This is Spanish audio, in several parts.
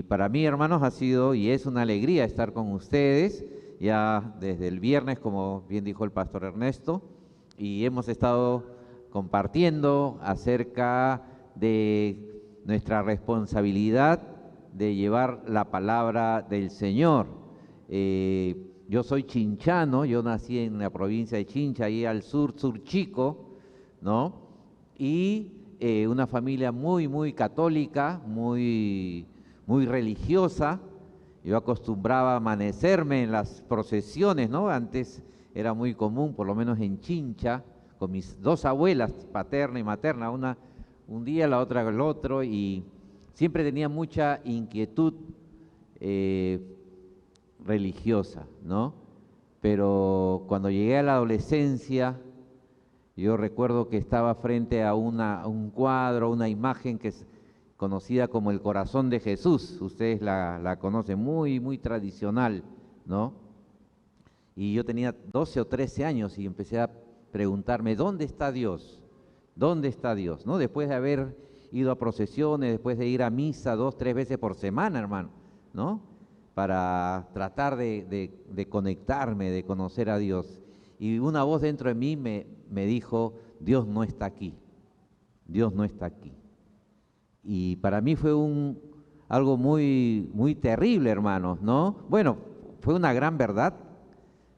para mí, hermanos, ha sido y es una alegría estar con ustedes ya desde el viernes, como bien dijo el pastor Ernesto, y hemos estado compartiendo acerca de nuestra responsabilidad de llevar la palabra del Señor. Yo soy chinchano, yo nací en la provincia de Chincha, ahí al sur, Sur Chico, ¿no? Y una familia muy católica, muy religiosa. Yo acostumbraba a amanecerme en las procesiones, ¿no? Antes era muy común, por lo menos en Chincha, con mis dos abuelas, paterna y materna, una un día, la otra el otro, y siempre tenía mucha inquietud religiosa, ¿no? Pero cuando llegué a la adolescencia, yo recuerdo que estaba frente a un cuadro, una imagen que es conocida como el corazón de Jesús. Ustedes la conocen, muy tradicional, ¿no? Y yo tenía 12 o 13 años y empecé a preguntarme, ¿dónde está Dios? ¿Dónde está Dios? ¿No? Después de haber ido a procesiones, después de ir a misa 2, 3 veces por semana, hermano, ¿no? Para tratar de conectarme, de conocer a Dios. Y una voz dentro de mí me dijo, Dios no está aquí, Dios no está aquí. Y para mí fue algo muy terrible, hermanos, ¿no? Bueno, fue una gran verdad,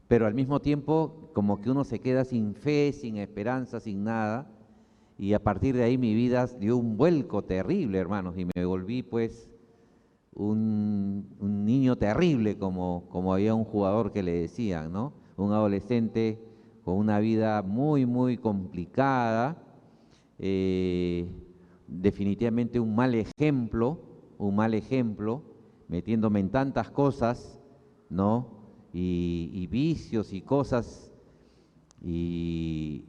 pero al mismo tiempo como que uno se queda sin fe, sin esperanza, sin nada. Y a partir de ahí mi vida dio un vuelco terrible, hermanos, y me volví pues un niño terrible, como había un jugador que le decían, ¿no? Un adolescente con una vida muy complicada, definitivamente un mal ejemplo, metiéndome en tantas cosas, ¿no? Y vicios y cosas, y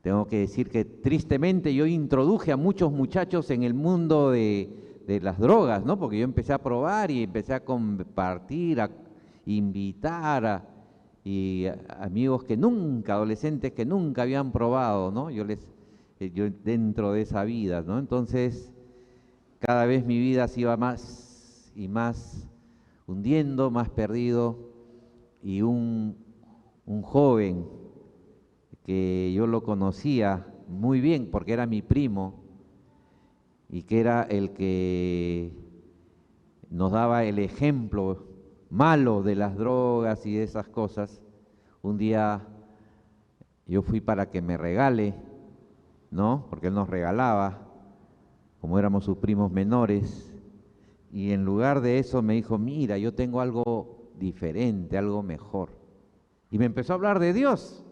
tengo que decir que tristemente yo introduje a muchos muchachos en el mundo de las drogas, ¿no? Porque yo empecé a probar y empecé a compartir, a invitar y amigos que nunca, adolescentes que nunca habían probado, ¿no? Yo dentro de esa vida, ¿no? Entonces, cada vez mi vida se iba más y más hundiendo, más perdido, y un joven que yo lo conocía muy bien porque era mi primo y que era el que nos daba el ejemplo malo de las drogas y de esas cosas. Un día yo fui para que me regale, ¿no? Porque él nos regalaba, como éramos sus primos menores, y en lugar de eso me dijo, mira, yo tengo algo diferente, algo mejor. Y me empezó a hablar de Dios.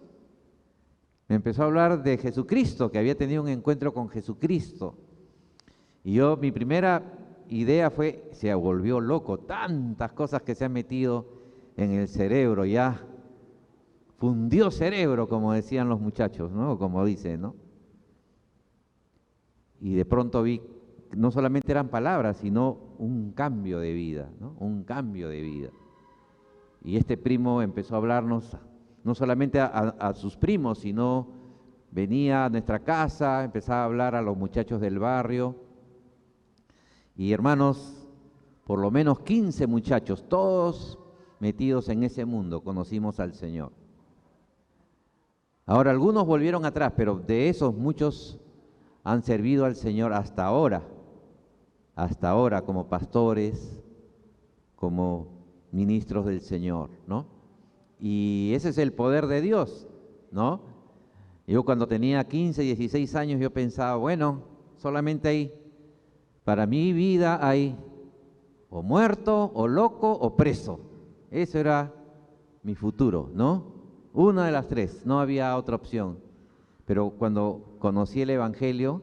Me empezó a hablar de Jesucristo, que había tenido un encuentro con Jesucristo. Y mi primera idea fue, se volvió loco, tantas cosas que se han metido en el cerebro, ya fundió cerebro, como decían los muchachos, ¿no? Como dicen, ¿no? Y de pronto vi, no solamente eran palabras, sino un cambio de vida, ¿no? Un cambio de vida. Y este primo empezó a hablarnos, no solamente a sus primos, sino venía a nuestra casa, empezaba a hablar a los muchachos del barrio. Y hermanos, por lo menos 15 muchachos, todos metidos en ese mundo, conocimos al Señor. Ahora, algunos volvieron atrás, pero de esos muchos han servido al Señor hasta ahora, como pastores, como ministros del Señor, ¿no? Y ese es el poder de Dios, ¿no? Yo cuando tenía 15, 16 años yo pensaba, bueno, solamente hay, para mi vida hay o muerto, o loco, o preso. Eso era mi futuro, ¿no? Una de las tres, no había otra opción. Pero cuando conocí el Evangelio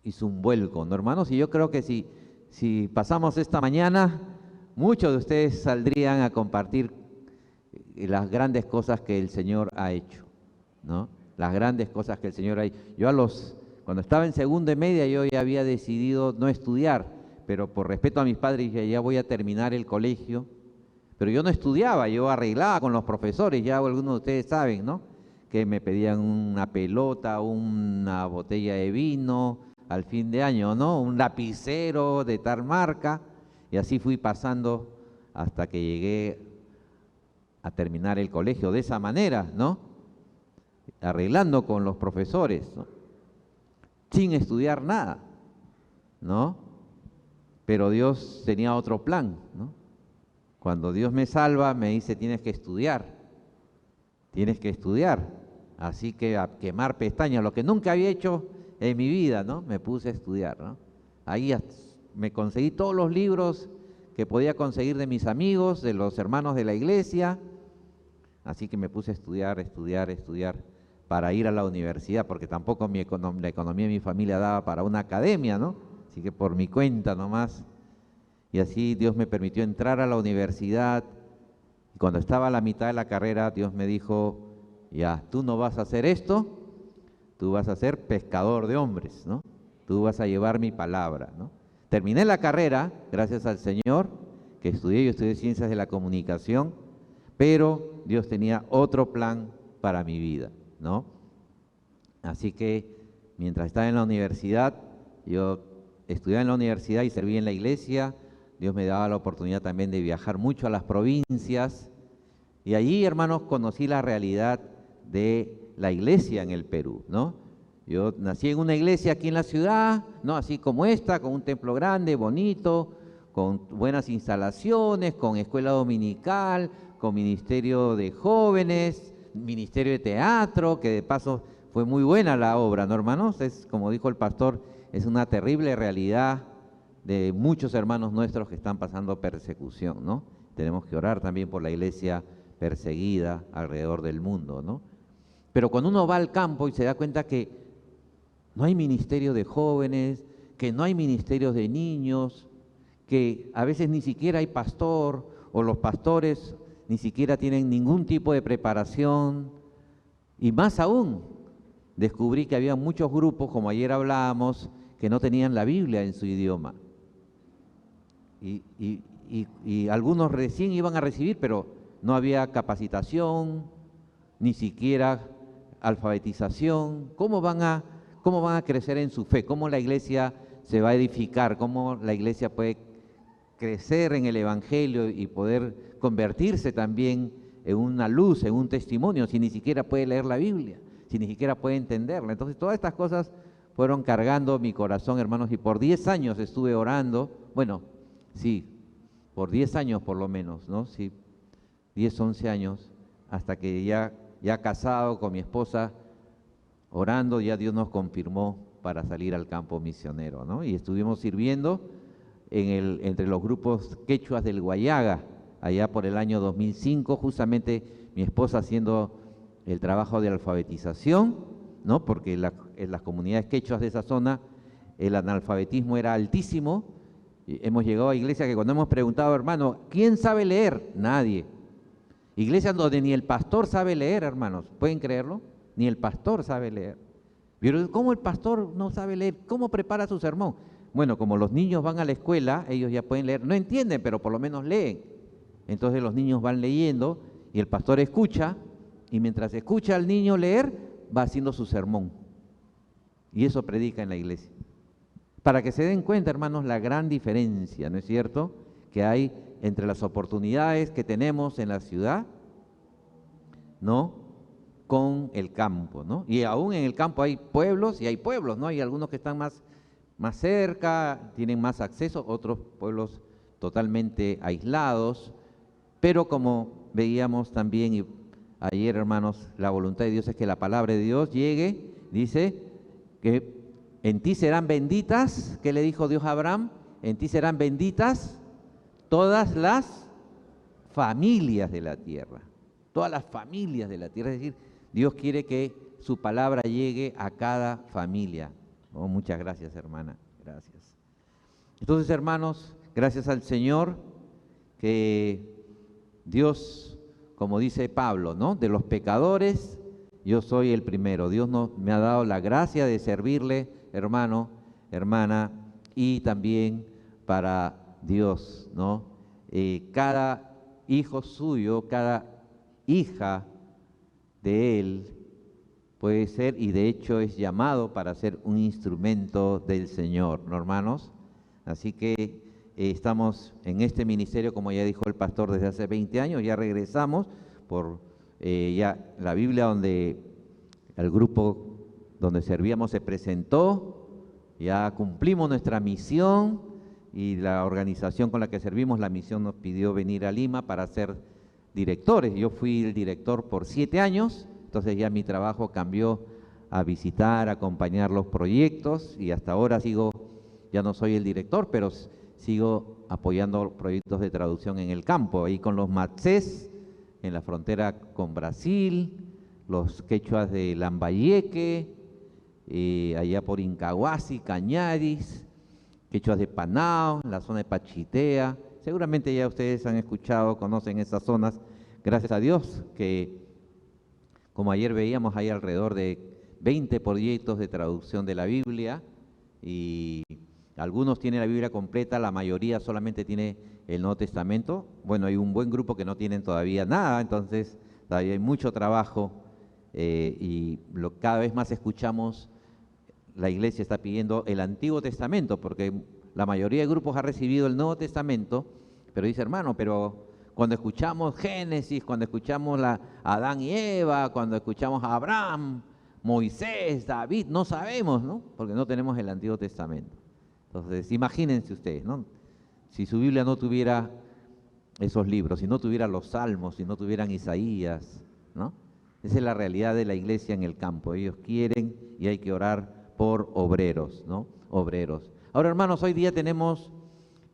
hizo un vuelco, ¿no, hermanos? Y yo creo que si pasamos esta mañana, muchos de ustedes saldrían a compartir las grandes cosas que el Señor ha hecho, ¿no? Las grandes cosas que el Señor ha hecho. Cuando estaba en segundo y media, yo ya había decidido no estudiar, pero por respeto a mis padres ya voy a terminar el colegio. Pero yo no estudiaba, yo arreglaba con los profesores, ya algunos de ustedes saben, ¿no? Que me pedían una pelota, una botella de vino, al fin de año, ¿no? Un lapicero de tal marca, y así fui pasando hasta que llegué a terminar el colegio de esa manera, ¿no? Arreglando con los profesores, ¿no? Sin estudiar nada, ¿no? Pero Dios tenía otro plan, ¿no? Cuando Dios me salva, me dice, tienes que estudiar. Así que a quemar pestañas, lo que nunca había hecho en mi vida, ¿no? Me puse a estudiar, ¿no? Ahí me conseguí todos los libros que podía conseguir de mis amigos, de los hermanos de la iglesia. Así que me puse a estudiar para ir a la universidad, porque tampoco la economía de mi familia daba para una academia, ¿no? Así que por mi cuenta nomás. Y así Dios me permitió entrar a la universidad. Y cuando estaba a la mitad de la carrera, Dios me dijo, ya, tú no vas a hacer esto, tú vas a ser pescador de hombres, ¿no? Tú vas a llevar mi palabra, ¿no? Terminé la carrera, gracias al Señor, que yo estudié Ciencias de la Comunicación, pero Dios tenía otro plan para mi vida, ¿no? Así que mientras estaba en la universidad, yo estudiaba en la universidad y serví en la iglesia. Dios me daba la oportunidad también de viajar mucho a las provincias, y allí, hermanos, conocí la realidad de la iglesia en el Perú, ¿no? Yo nací en una iglesia aquí en la ciudad, ¿no? Así como esta, con un templo grande, bonito, con buenas instalaciones, con escuela dominical, con ministerio de jóvenes, ministerio de teatro, que de paso fue muy buena la obra, ¿no, hermanos? Es, como dijo el pastor, es una terrible realidad de muchos hermanos nuestros que están pasando persecución, ¿no? Tenemos que orar también por la iglesia perseguida alrededor del mundo, ¿no? Pero cuando uno va al campo y se da cuenta que no hay ministerio de jóvenes, que no hay ministerios de niños, que a veces ni siquiera hay pastor, o los pastores ni siquiera tienen ningún tipo de preparación, y más aún, descubrí que había muchos grupos, como ayer hablábamos, que no tenían la Biblia en su idioma. Y algunos recién iban a recibir, pero no había capacitación, ni siquiera alfabetización. ¿Cómo van a crecer en su fe? ¿Cómo la iglesia se va a edificar? ¿Cómo la iglesia puede crecer en el Evangelio y poder convertirse también en una luz, en un testimonio, si ni siquiera puede leer la Biblia, si ni siquiera puede entenderla? Entonces, todas estas cosas fueron cargando mi corazón, hermanos, y por 10 años estuve orando. Bueno, sí, por 10 años por lo menos, ¿no? Sí, 10, 11 años, hasta que ya casado con mi esposa, orando, ya Dios nos confirmó para salir al campo misionero, ¿no? Y estuvimos sirviendo entre los grupos quechuas del Guayaga, allá por el año 2005, justamente mi esposa haciendo el trabajo de alfabetización, ¿no? Porque en las comunidades quechuas de esa zona el analfabetismo era altísimo. Hemos llegado a iglesias que cuando hemos preguntado, hermano, ¿quién sabe leer? Nadie. Iglesias donde ni el pastor sabe leer, hermanos, ¿pueden creerlo? Ni el pastor sabe leer. Pero ¿cómo el pastor no sabe leer? ¿Cómo prepara su sermón? Bueno, como los niños van a la escuela, ellos ya pueden leer, no entienden, pero por lo menos leen. Entonces los niños van leyendo y el pastor escucha, y mientras escucha al niño leer, va haciendo su sermón. Y eso predica en la iglesia. Para que se den cuenta, hermanos, la gran diferencia, ¿no es cierto?, que hay entre las oportunidades que tenemos en la ciudad, ¿no?, con el campo, ¿no? Y aún en el campo hay pueblos y hay pueblos, ¿no? Hay algunos que están más cerca, tienen más acceso, otros pueblos totalmente aislados, pero como veíamos también ayer, hermanos, la voluntad de Dios es que la palabra de Dios llegue, dice que en ti serán benditas, ¿qué le dijo Dios a Abraham? En ti serán benditas todas las familias de la tierra, todas las familias de la tierra. Es decir, Dios quiere que su palabra llegue a cada familia. Oh, muchas gracias, hermana, gracias. Entonces, hermanos, gracias al Señor que Dios, como dice Pablo, ¿no?, de los pecadores yo soy el primero. Dios me ha dado la gracia de servirle, hermano, hermana, y también para Dios, ¿no? Cada hijo suyo, cada hija de Él, puede ser, y de hecho es llamado para ser un instrumento del Señor, ¿no, hermanos? Así que estamos en este ministerio, como ya dijo el pastor, desde hace 20 años, ya regresamos por ya la Biblia donde el grupo donde servíamos se presentó, ya cumplimos nuestra misión y la organización con la que servimos, la misión nos pidió venir a Lima para ser directores. Yo fui el director por 7 años, entonces ya mi trabajo cambió a visitar, acompañar los proyectos y hasta ahora ya no soy el director, pero sigo apoyando proyectos de traducción en el campo, ahí con los matsés, en la frontera con Brasil, los quechuas de Lambayeque, allá por Incahuasi, Cañaris, quechuas de Panao, en la zona de Pachitea. Seguramente ya ustedes han escuchado, conocen esas zonas, gracias a Dios, que como ayer veíamos, hay alrededor de 20 proyectos de traducción de la Biblia y algunos tienen la Biblia completa, la mayoría solamente tiene el Nuevo Testamento. Bueno, hay un buen grupo que no tienen todavía nada, entonces todavía hay mucho trabajo cada vez más escuchamos, la iglesia está pidiendo el Antiguo Testamento, porque la mayoría de grupos ha recibido el Nuevo Testamento, pero dice, hermano, pero cuando escuchamos Génesis, cuando escuchamos a Adán y Eva, cuando escuchamos a Abraham, Moisés, David, no sabemos, ¿no? Porque no tenemos el Antiguo Testamento. Entonces, imagínense ustedes, ¿no? Si su Biblia no tuviera esos libros, si no tuviera los Salmos, si no tuvieran Isaías, ¿no? Esa es la realidad de la iglesia en el campo. Ellos quieren y hay que orar por obreros, ¿no? Obreros. Ahora, hermanos, hoy día tenemos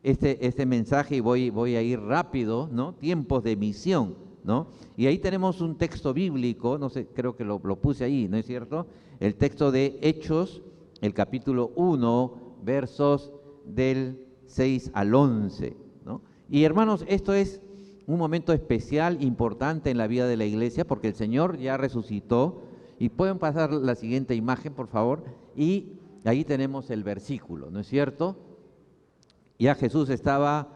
este mensaje y voy a ir rápido, ¿no? Tiempos de misión, ¿no? Y ahí tenemos un texto bíblico, no sé, creo que lo puse ahí, ¿no es cierto? El texto de Hechos, el capítulo 1, versos del 6 al 11, ¿no? Y hermanos, esto es un momento especial, importante en la vida de la iglesia, porque el Señor ya resucitó. Y pueden pasar la siguiente imagen, por favor, y ahí tenemos el versículo, ¿no es cierto? Ya Jesús estaba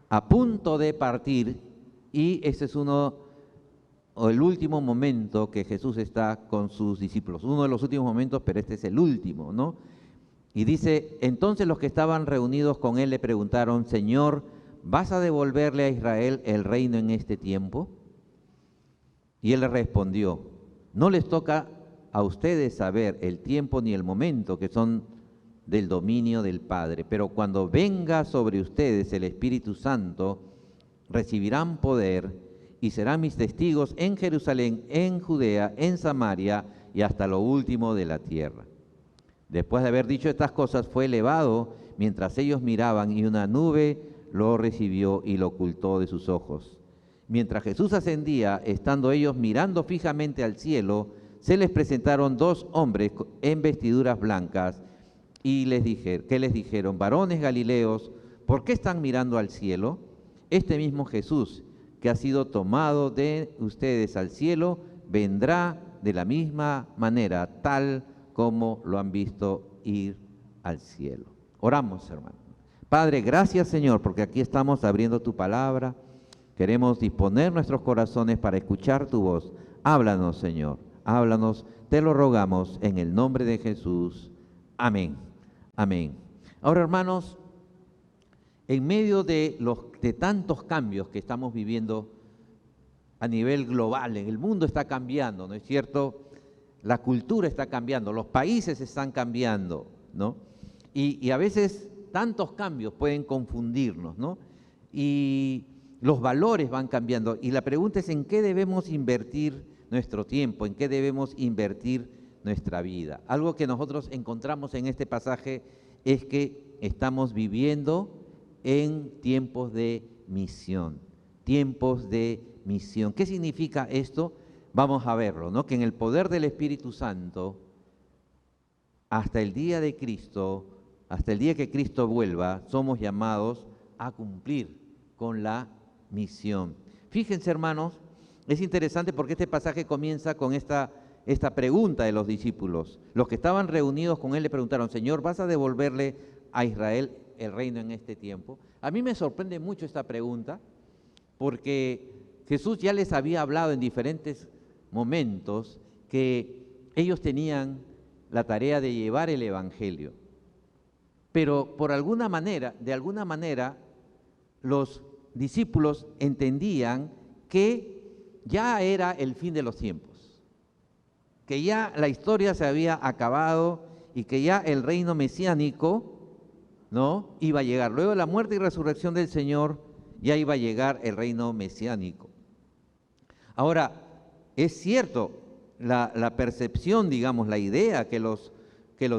a punto de partir y ese es el último momento que Jesús está con sus discípulos. Uno de los últimos momentos, pero este es el último, ¿no? Y dice, entonces los que estaban reunidos con él le preguntaron, Señor, ¿vas a devolverle a Israel el reino en este tiempo? Y él le respondió, no les toca a ustedes saber el tiempo ni el momento que son del dominio del Padre, pero cuando venga sobre ustedes el Espíritu Santo, recibirán poder y serán mis testigos en Jerusalén, en Judea, en Samaria y hasta lo último de la tierra. Después de haber dicho estas cosas, fue elevado mientras ellos miraban y una nube lo recibió y lo ocultó de sus ojos. Mientras Jesús ascendía, estando ellos mirando fijamente al cielo, se les presentaron 2 hombres en vestiduras blancas y les dijeron, varones galileos, ¿por qué están mirando al cielo? Este mismo Jesús, que ha sido tomado de ustedes al cielo, vendrá de la misma manera, tal como lo han visto ir al cielo. Oramos, hermano. Padre, gracias, Señor, porque aquí estamos abriendo tu palabra. Queremos disponer nuestros corazones para escuchar tu voz. Háblanos, Señor, háblanos, te lo rogamos en el nombre de Jesús. Amén. Amén. Ahora, hermanos, en medio de tantos cambios que estamos viviendo a nivel global, el mundo está cambiando, ¿no es cierto? La cultura está cambiando, los países están cambiando, ¿no? Y a veces tantos cambios pueden confundirnos, ¿no? Y los valores van cambiando. Y la pregunta es, ¿en qué debemos invertir nuestro tiempo? ¿En qué debemos invertir nuestra vida? Algo que nosotros encontramos en este pasaje es que estamos viviendo en tiempos de misión. Tiempos de misión. ¿Qué significa esto? Vamos a verlo, ¿no? Que en el poder del Espíritu Santo, hasta el día de Cristo, hasta el día que Cristo vuelva, somos llamados a cumplir con la misión. Fíjense, hermanos, es interesante porque este pasaje comienza con esta pregunta de los discípulos. Los que estaban reunidos con él le preguntaron, Señor, ¿vas a devolverle a Israel el reino en este tiempo? A mí me sorprende mucho esta pregunta porque Jesús ya les había hablado en diferentes momentos que ellos tenían la tarea de llevar el Evangelio. Pero por alguna manera, de alguna manera, los discípulos entendían que ya era el fin de los tiempos, que ya la historia se había acabado y que ya el reino mesiánico, ¿no?, iba a llegar. Luego de la muerte y resurrección del Señor, ya iba a llegar el reino mesiánico. Ahora, es cierto, la percepción, digamos, la idea que los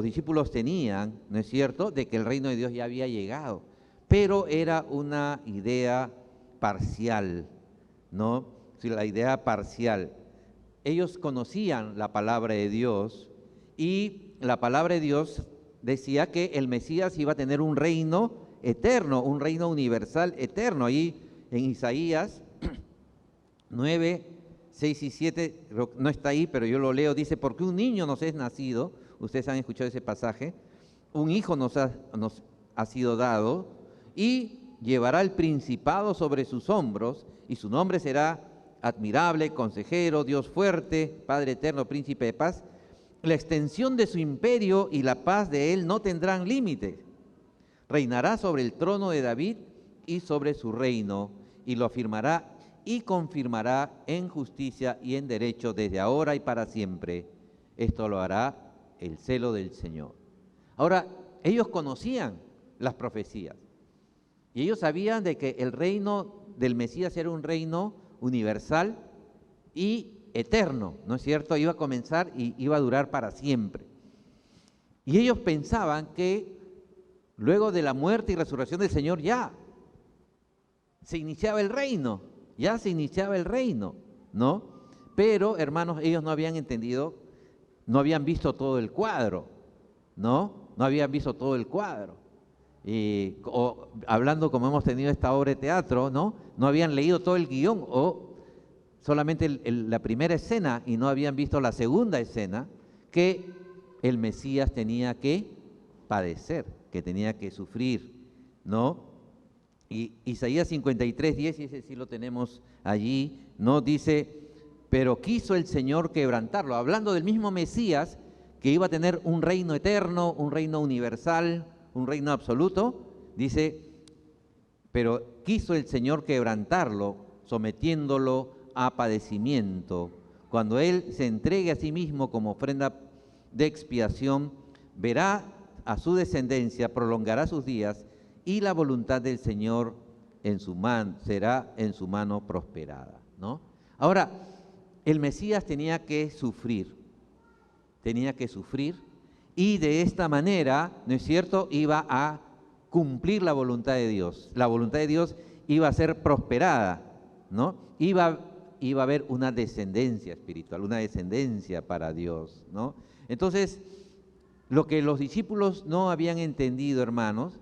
discípulos tenían, ¿no es cierto?, de que el reino de Dios ya había llegado, pero era una idea parcial, ¿no? Sí, la idea parcial. Ellos conocían la palabra de Dios y la palabra de Dios decía que el Mesías iba a tener un reino eterno, un reino universal eterno. Ahí en Isaías 9, 6 y 7, no está ahí, pero yo lo leo, dice, porque un niño nos es nacido, ustedes han escuchado ese pasaje, un hijo nos ha sido dado y llevará el principado sobre sus hombros y su nombre será admirable, consejero, Dios fuerte, Padre eterno, príncipe de paz. La extensión de su imperio y la paz de él no tendrán límites. Reinará sobre el trono de David y sobre su reino, y lo afirmará y confirmará en justicia y en derecho desde ahora y para siempre. Esto lo hará el celo del Señor. Ahora, ellos conocían las profecías y ellos sabían de que el reino del Mesías era un reino universal y eterno, ¿no es cierto? Iba a comenzar y iba a durar para siempre. Y ellos pensaban que luego de la muerte y resurrección del Señor ya se iniciaba el reino, ¿no? Pero, hermanos, ellos no habían entendido, no habían visto todo el cuadro, ¿no? No habían visto todo el cuadro. Hablando como hemos tenido esta obra de teatro, ¿no? No habían leído todo el guión o solamente la primera escena y no habían visto la segunda escena, que el Mesías tenía que padecer, que tenía que sufrir, ¿no? Y Isaías 53, 10, y ese sí lo tenemos allí, ¿no? Dice, pero quiso el Señor quebrantarlo, hablando del mismo Mesías que iba a tener un reino eterno, un reino universal, un reino absoluto. Dice, pero quiso el Señor quebrantarlo, sometiéndolo a padecimiento. Cuando Él se entregue a sí mismo como ofrenda de expiación, verá a su descendencia, prolongará sus días, y la voluntad del Señor será en su mano prosperada, ¿no? Ahora, el Mesías tenía que sufrir, y de esta manera, ¿no es cierto?, iba a cumplir la voluntad de Dios. La voluntad de Dios iba a ser prosperada, ¿no? Iba a haber una descendencia espiritual, una descendencia para Dios, ¿no? Entonces, lo que los discípulos no habían entendido, hermanos,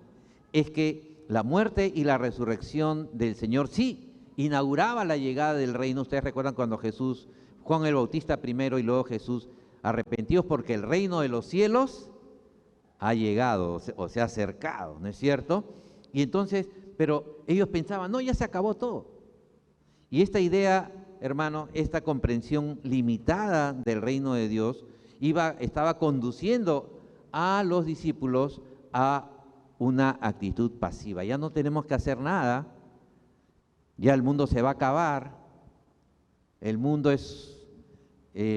es que la muerte y la resurrección del Señor sí inauguraba la llegada del reino. Ustedes recuerdan cuando Juan el Bautista primero y luego Jesús, arrepentidos porque el reino de los cielos ha llegado o se ha acercado, ¿no es cierto? Y entonces, pero ellos pensaban, no, ya se acabó todo. Y esta idea, hermano, esta comprensión limitada del reino de Dios estaba conduciendo a los discípulos a una actitud pasiva. Ya no tenemos que hacer nada, ya el mundo se va a acabar, el mundo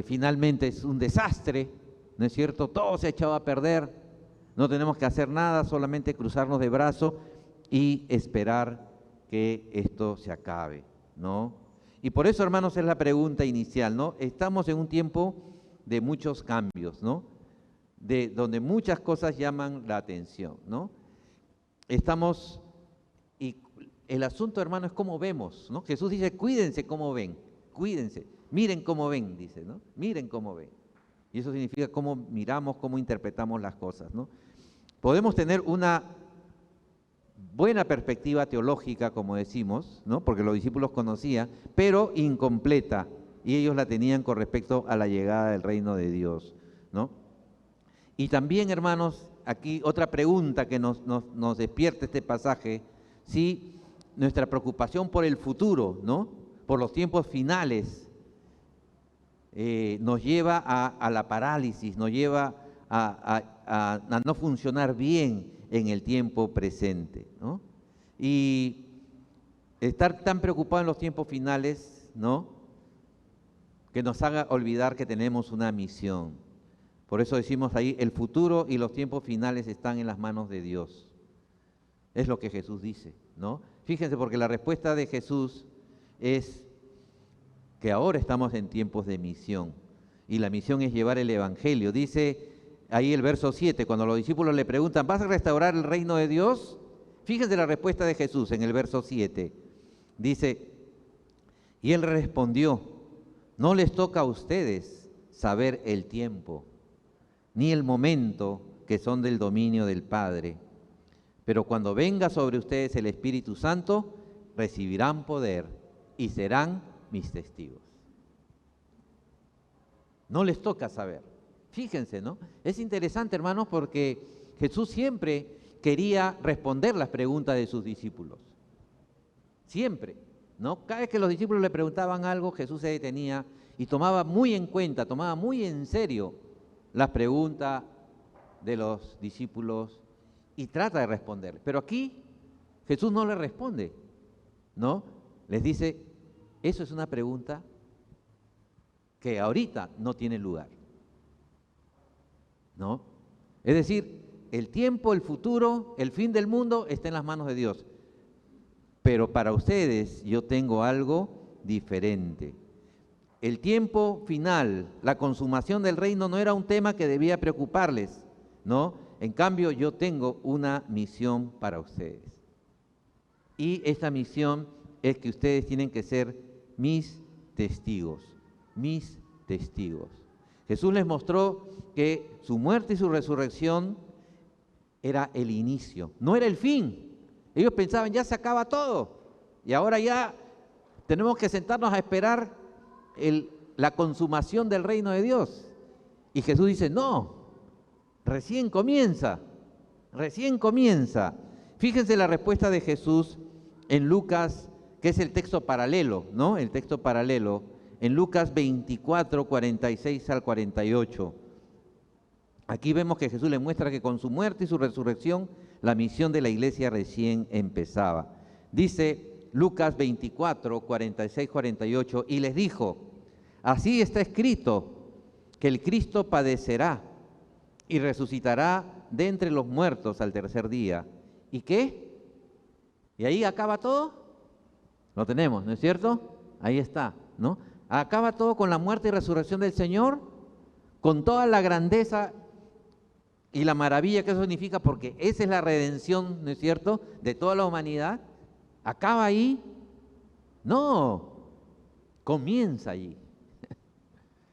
finalmente es un desastre, ¿no es cierto? Todo se ha echado a perder, no tenemos que hacer nada, solamente cruzarnos de brazos y esperar que esto se acabe, ¿no? Y por eso, hermanos, es la pregunta inicial, ¿no? Estamos en un tiempo de muchos cambios, ¿no? Donde muchas cosas llaman la atención, ¿no? Y el asunto, hermano, es cómo vemos, ¿no? Jesús dice, cuídense cómo ven, cuídense, miren cómo ven, dice, ¿no? Miren cómo ven. Y eso significa cómo miramos, cómo interpretamos las cosas, ¿no? Podemos tener una buena perspectiva teológica, como decimos, ¿no? Porque los discípulos conocían, pero incompleta, y ellos la tenían con respecto a la llegada del reino de Dios, ¿no? Y también, hermanos, aquí otra pregunta que nos despierta este pasaje, si nuestra preocupación por el futuro, ¿no?, por los tiempos finales, nos lleva a la parálisis, nos lleva a no funcionar bien en el tiempo presente, ¿no? Y estar tan preocupado en los tiempos finales, ¿no?, que nos haga olvidar que tenemos una misión. Por eso decimos ahí, el futuro y los tiempos finales están en las manos de Dios. Es lo que Jesús dice, ¿no? Fíjense, porque la respuesta de Jesús es que ahora estamos en tiempos de misión, y la misión es llevar el Evangelio. Dice ahí el verso 7, cuando los discípulos le preguntan, ¿vas a restaurar el reino de Dios? Fíjense la respuesta de Jesús en el verso 7. Dice, y él respondió, no les toca a ustedes saber el tiempo, ni el momento que son del dominio del Padre. Pero cuando venga sobre ustedes el Espíritu Santo, recibirán poder y serán mis testigos. No les toca saber. Fíjense, ¿no? Es interesante, hermanos, porque Jesús siempre quería responder las preguntas de sus discípulos. Siempre, ¿no? Cada vez que los discípulos le preguntaban algo, Jesús se detenía y tomaba muy en cuenta, tomaba muy en serio las preguntas de los discípulos y trata de responder. Pero aquí Jesús no le responde, ¿no? Les dice, eso es una pregunta que ahorita no tiene lugar, ¿no? Es decir, el tiempo, el futuro, el fin del mundo está en las manos de Dios. Pero para ustedes yo tengo algo diferente. El tiempo final, la consumación del reino no era un tema que debía preocuparles, ¿no? En cambio, yo tengo una misión para ustedes. Y esta misión es que ustedes tienen que ser mis testigos, mis testigos. Jesús les mostró que su muerte y su resurrección era el inicio, no era el fin. Ellos pensaban, ya se acaba todo, y ahora ya tenemos que sentarnos a esperar la consumación del reino de Dios. Y Jesús dice, no, recién comienza, recién comienza. Fíjense la respuesta de Jesús en Lucas, que es el texto paralelo, ¿no? El texto paralelo, en Lucas 24, 46 al 48. Aquí vemos que Jesús le muestra que con su muerte y su resurrección, la misión de la iglesia recién empezaba. Dice Lucas 24, 46, 48, y les dijo, así está escrito, que el Cristo padecerá y resucitará de entre los muertos al tercer día. ¿Y qué? ¿Y ahí acaba todo? Lo tenemos, ¿no es cierto? Ahí está, ¿no? Acaba todo con la muerte y resurrección del Señor, con toda la grandeza y la maravilla que eso significa, porque esa es la redención, ¿no es cierto?, de toda la humanidad. ¿Acaba ahí? No, comienza allí.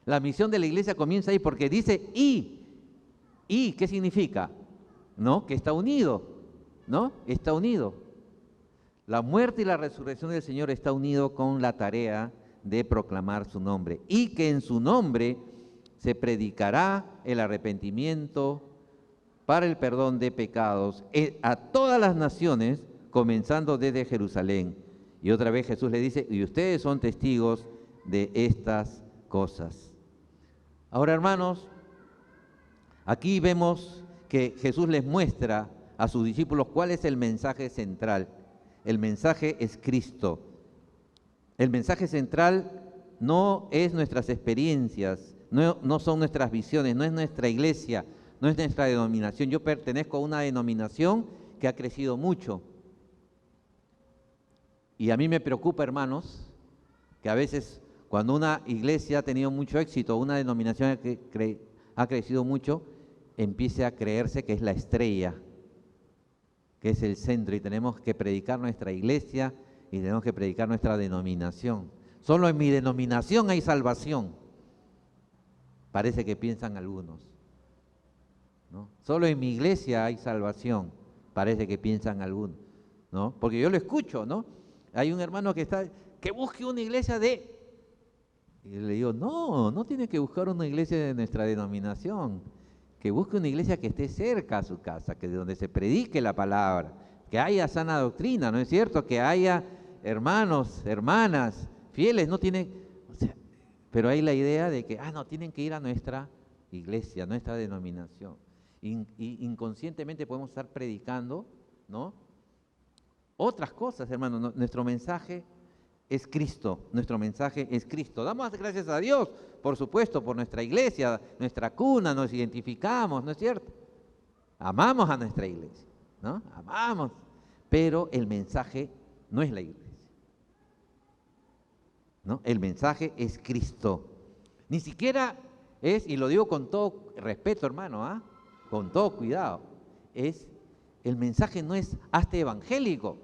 La misión de la iglesia comienza ahí, porque dice y ¿qué significa? ¿No? Que está unido, ¿no? Está unido. La muerte y la resurrección del Señor está unido con la tarea de proclamar su nombre, y que en su nombre se predicará el arrepentimiento para el perdón de pecados a todas las naciones, comenzando desde Jerusalén. Y otra vez Jesús le dice, y ustedes son testigos de estas cosas. Ahora, hermanos, aquí vemos que Jesús les muestra a sus discípulos cuál es el mensaje central. El mensaje es Cristo. El mensaje central no es nuestras experiencias, no son nuestras visiones, no es nuestra iglesia, no es nuestra denominación. Yo pertenezco a una denominación que ha crecido mucho. Y a mí me preocupa, hermanos, que a veces cuando una iglesia ha tenido mucho éxito, una denominación que ha crecido mucho, empiece a creerse que es la estrella, que es el centro, y tenemos que predicar nuestra iglesia y tenemos que predicar nuestra denominación. Solo en mi denominación hay salvación, parece que piensan algunos, ¿no? Solo en mi iglesia hay salvación, parece que piensan algunos, ¿no? Porque yo lo escucho, ¿no? Hay un hermano que busque una iglesia de... Y le digo, no tiene que buscar una iglesia de nuestra denominación, que busque una iglesia que esté cerca a su casa, que de donde se predique la palabra, que haya sana doctrina, ¿no es cierto? Que haya hermanos, hermanas, fieles, no tiene... O sea, Pero hay la idea de que, no, tienen que ir a nuestra iglesia, a nuestra denominación. Inconscientemente podemos estar predicando, ¿no?, otras cosas, hermano. Nuestro mensaje es Cristo, nuestro mensaje es Cristo. Damos gracias a Dios, por supuesto, por nuestra iglesia, nuestra cuna, nos identificamos, ¿no es cierto? Amamos a nuestra iglesia, ¿no? Amamos, pero el mensaje no es la iglesia, ¿no? El mensaje es Cristo. Ni siquiera es, y lo digo con todo respeto, hermano, con todo cuidado, el mensaje no es hazte evangélico,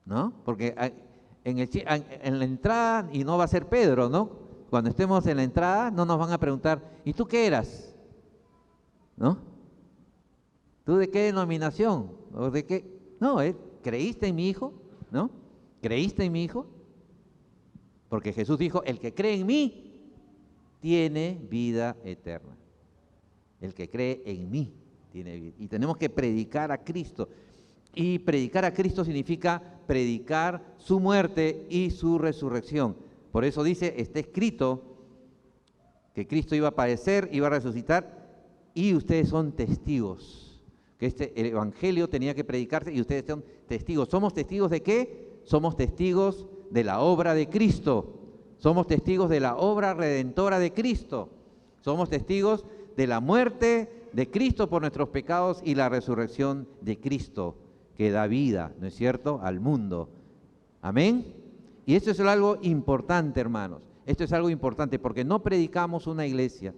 ¿no? Porque en la entrada, y no va a ser Pedro, ¿no? Cuando estemos en la entrada, no nos van a preguntar, ¿y tú qué eras? ¿No? ¿Tú de qué denominación? ¿O de qué? No, ¿creíste en mi Hijo? ¿No? ¿Creíste en mi Hijo? Porque Jesús dijo, el que cree en mí tiene vida eterna. El que cree en mí tiene vida. Y tenemos que predicar a Cristo. Y predicar a Cristo significa predicar su muerte y su resurrección. Por eso dice, está escrito que Cristo iba a padecer, iba a resucitar, y ustedes son testigos. Que el evangelio tenía que predicarse y ustedes son testigos. ¿Somos testigos de qué? Somos testigos de la obra de Cristo. Somos testigos de la obra redentora de Cristo. Somos testigos de la muerte de Cristo por nuestros pecados y la resurrección de Cristo, que da vida, ¿no es cierto?, al mundo. Amén. Y esto es algo importante, hermanos. Esto es algo importante porque no predicamos una iglesia,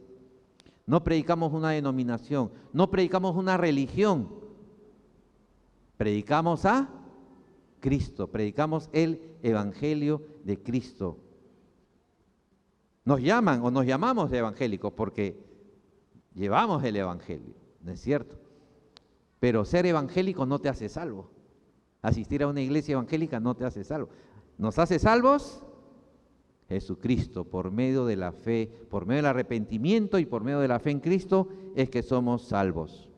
no predicamos una denominación, no predicamos una religión. Predicamos a Cristo, predicamos el evangelio de Cristo. Nos llaman o nos llamamos evangélicos porque llevamos el evangelio, ¿no es cierto? Pero ser evangélico no te hace salvo. Asistir a una iglesia evangélica no te hace salvo. ¿Nos hace salvos? Jesucristo, por medio de la fe, por medio del arrepentimiento y por medio de la fe en Cristo, es que somos salvos.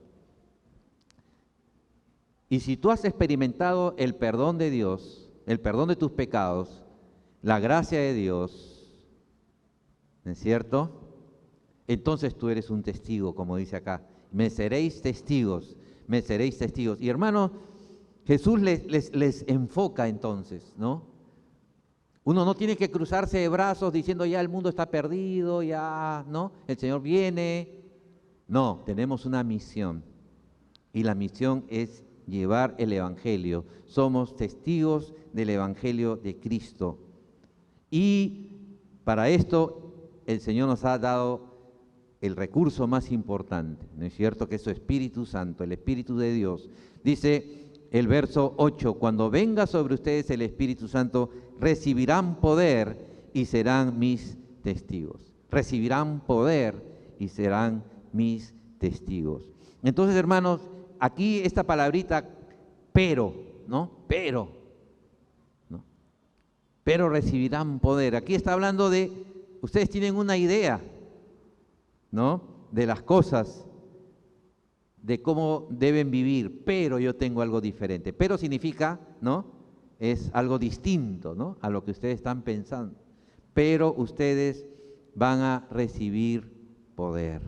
Y si tú has experimentado el perdón de Dios, el perdón de tus pecados, la gracia de Dios, ¿no es cierto?, entonces tú eres un testigo, como dice acá. Me seréis testigos, me seréis testigos. Y hermanos, Jesús les enfoca entonces, ¿no? Uno no tiene que cruzarse de brazos diciendo ya el mundo está perdido, ya, ¿no? El Señor viene. No, tenemos una misión. Y la misión es llevar el evangelio. Somos testigos del evangelio de Cristo. Y para esto el Señor nos ha dado el recurso más importante, ¿no es cierto?, que es su Espíritu Santo, el Espíritu de Dios. Dice el verso 8, cuando venga sobre ustedes el Espíritu Santo, recibirán poder y serán mis testigos. Recibirán poder y serán mis testigos. Entonces, hermanos, aquí esta palabrita, pero, ¿no? Pero recibirán poder. Aquí está hablando de, ustedes tienen una idea, ¿no?, de las cosas, de cómo deben vivir, pero yo tengo algo diferente. Pero significa, ¿no?, es algo distinto, ¿no?, a lo que ustedes están pensando. Pero ustedes van a recibir poder.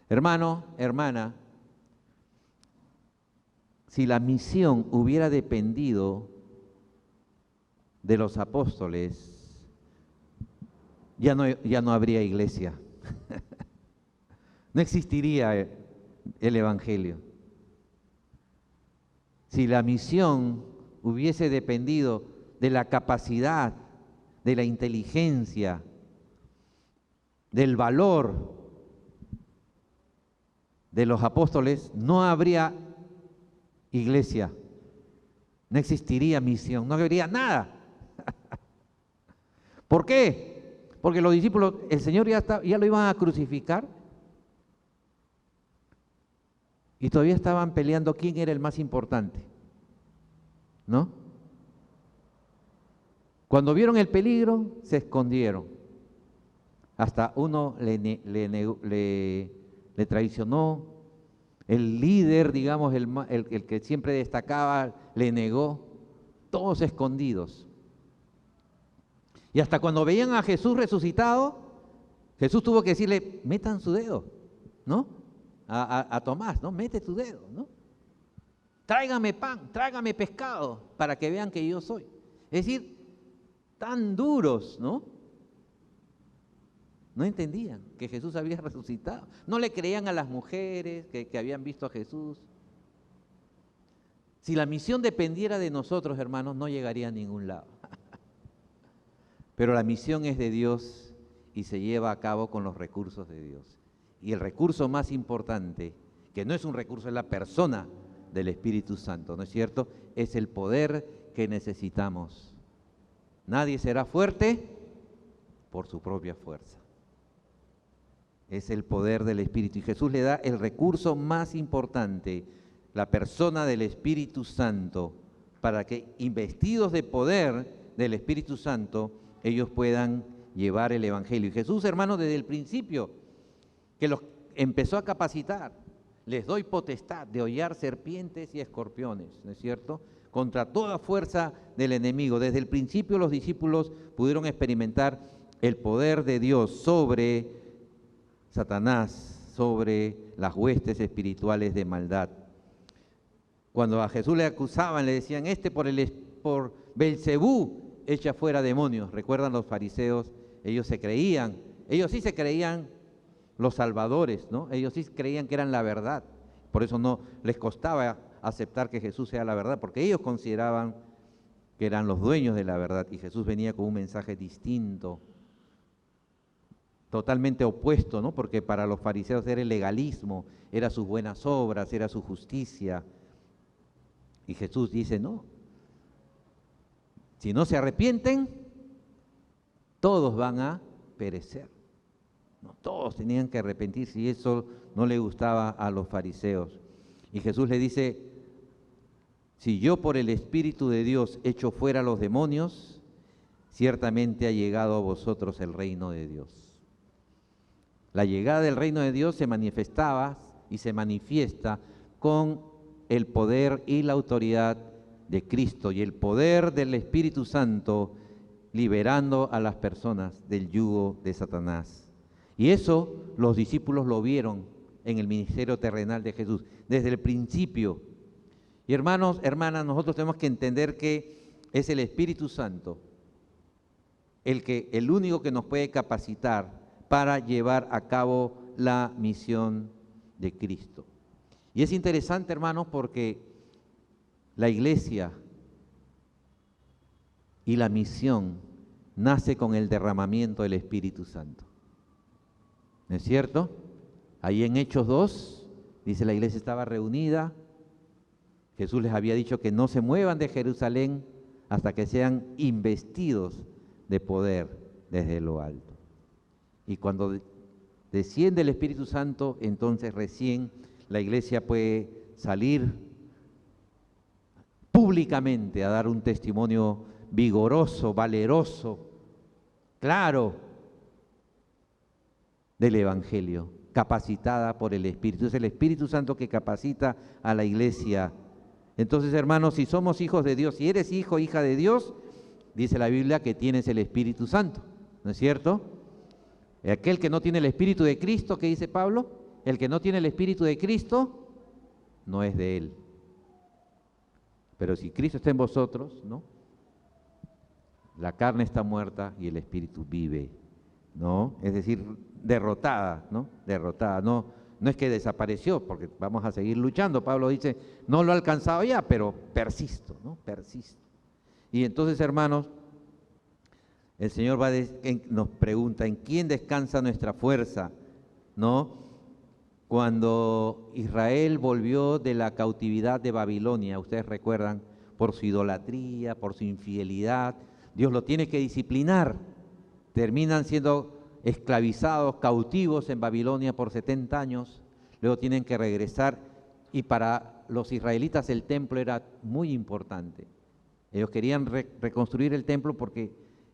Hermano, hermana, si la misión hubiera dependido de los apóstoles, ya no habría iglesia. No existiría el evangelio. Si la misión hubiese dependido de la capacidad, de la inteligencia, del valor de los apóstoles, no habría iglesia, no existiría misión, no habría nada. ¿Por qué? Porque los discípulos, el Señor ya lo iban a crucificar y todavía estaban peleando quién era el más importante, ¿no? Cuando vieron el peligro, se escondieron. Hasta uno le traicionó, el líder, digamos, el que siempre destacaba, le negó, todos escondidos. Y hasta cuando veían a Jesús resucitado, Jesús tuvo que decirle, metan su dedo, ¿no? A Tomás, ¿no? Mete tu dedo, ¿no? Tráigame pan, tráigame pescado, para que vean que yo soy. Es decir, tan duros, ¿no? No entendían que Jesús había resucitado. No le creían a las mujeres que habían visto a Jesús. Si la misión dependiera de nosotros, hermanos, no llegaría a ningún lado. Pero la misión es de Dios y se lleva a cabo con los recursos de Dios. Y el recurso más importante, que no es un recurso, es la persona del Espíritu Santo, ¿no es cierto? Es el poder que necesitamos. Nadie será fuerte por su propia fuerza. Es el poder del Espíritu. Y Jesús le da el recurso más importante, la persona del Espíritu Santo, para que, investidos de poder del Espíritu Santo, ellos puedan llevar el Evangelio. Y Jesús, hermanos, desde el principio, que los empezó a capacitar, les doy potestad de hollar serpientes y escorpiones, ¿no es cierto?, contra toda fuerza del enemigo. Desde el principio los discípulos pudieron experimentar el poder de Dios sobre Satanás, sobre las huestes espirituales de maldad. Cuando a Jesús le acusaban, le decían, por Belcebú echa fuera demonios. ¿Recuerdan los fariseos? Ellos sí se creían los salvadores, ¿no? Ellos sí creían que eran la verdad. Por eso no les costaba aceptar que Jesús sea la verdad, porque ellos consideraban que eran los dueños de la verdad y Jesús venía con un mensaje distinto, totalmente opuesto, ¿no? Porque para los fariseos era el legalismo, era sus buenas obras, era su justicia. Y Jesús dice, no, si no se arrepienten, todos van a perecer. No, todos tenían que arrepentirse y eso no le gustaba a los fariseos. Y Jesús le dice, si yo por el Espíritu de Dios echo fuera a los demonios, ciertamente ha llegado a vosotros el reino de Dios. La llegada del reino de Dios se manifestaba y se manifiesta con el poder y la autoridad de Cristo y el poder del Espíritu Santo liberando a las personas del yugo de Satanás. Y eso los discípulos lo vieron en el ministerio terrenal de Jesús desde el principio. Y hermanos, hermanas, nosotros tenemos que entender que es el Espíritu Santo el único que nos puede capacitar para llevar a cabo la misión de Cristo. Y es interesante, hermanos, porque la iglesia y la misión nace con el derramamiento del Espíritu Santo. ¿No es cierto? Ahí en Hechos 2, dice la iglesia estaba reunida, Jesús les había dicho que no se muevan de Jerusalén hasta que sean investidos de poder desde lo alto. Y cuando desciende el Espíritu Santo, entonces recién la iglesia puede salir públicamente a dar un testimonio vigoroso, valeroso, claro, del Evangelio, capacitada por el Espíritu. Es el Espíritu Santo que capacita a la iglesia. Entonces, hermanos, si somos hijos de Dios, si eres hijo, hija de Dios, dice la Biblia que tienes el Espíritu Santo, ¿no es cierto? Aquel que no tiene el Espíritu de Cristo, ¿qué dice Pablo? El que no tiene el Espíritu de Cristo no es de él. Pero si Cristo está en vosotros, ¿no? La carne está muerta y el Espíritu vive, ¿no? Es decir, derrotada, ¿no? Derrotada, no es que desapareció, porque vamos a seguir luchando. Pablo dice, no lo he alcanzado ya, pero persisto, ¿no? Persisto. Y entonces, hermanos, el Señor nos pregunta, ¿en quién descansa nuestra fuerza? ¿No? Cuando Israel volvió de la cautividad de Babilonia, ustedes recuerdan, por su idolatría, por su infidelidad, Dios lo tiene que disciplinar. Terminan siendo esclavizados, cautivos en Babilonia por 70 años, luego tienen que regresar y para los israelitas el templo era muy importante. Ellos querían reconstruir el templo porque,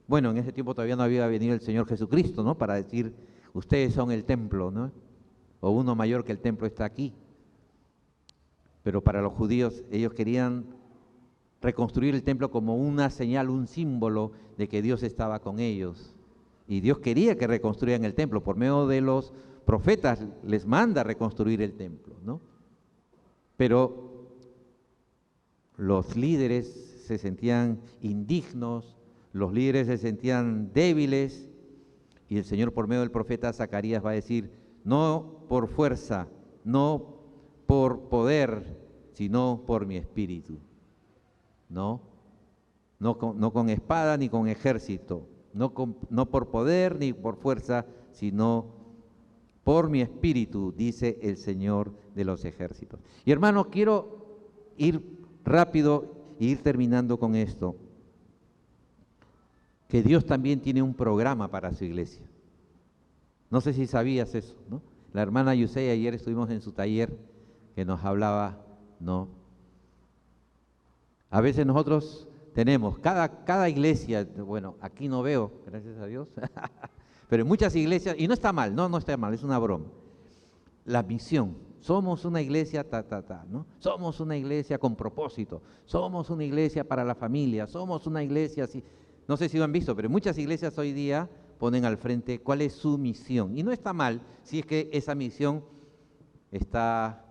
bueno, en ese tiempo todavía no había venido el Señor Jesucristo, ¿no? Para decir, ustedes son el templo, ¿no? O uno mayor que el templo está aquí. Pero para los judíos, ellos querían reconstruir el templo como una señal, un símbolo de que Dios estaba con ellos. Y Dios quería que reconstruyan el templo. Por medio de los profetas les manda reconstruir el templo, ¿no? Pero los líderes se sentían indignos, los líderes se sentían débiles, y el Señor por medio del profeta Zacarías va a decir, no por fuerza, no por poder, sino por mi espíritu. No con espada ni con ejército, no por poder ni por fuerza, sino por mi espíritu, dice el Señor de los ejércitos. Y hermano, quiero ir rápido e ir terminando con esto, que Dios también tiene un programa para su iglesia. No sé si sabías eso, ¿no? La hermana Yusei, ayer estuvimos en su taller que nos hablaba, ¿no? A veces nosotros tenemos, cada iglesia, bueno, aquí no veo, gracias a Dios, pero en muchas iglesias, y no está mal, no está mal, es una broma. La misión, somos una iglesia, ¿no? Somos una iglesia con propósito, somos una iglesia para la familia, somos una iglesia así. No sé si lo han visto, pero muchas iglesias hoy día ponen al frente cuál es su misión. Y no está mal si es que esa misión está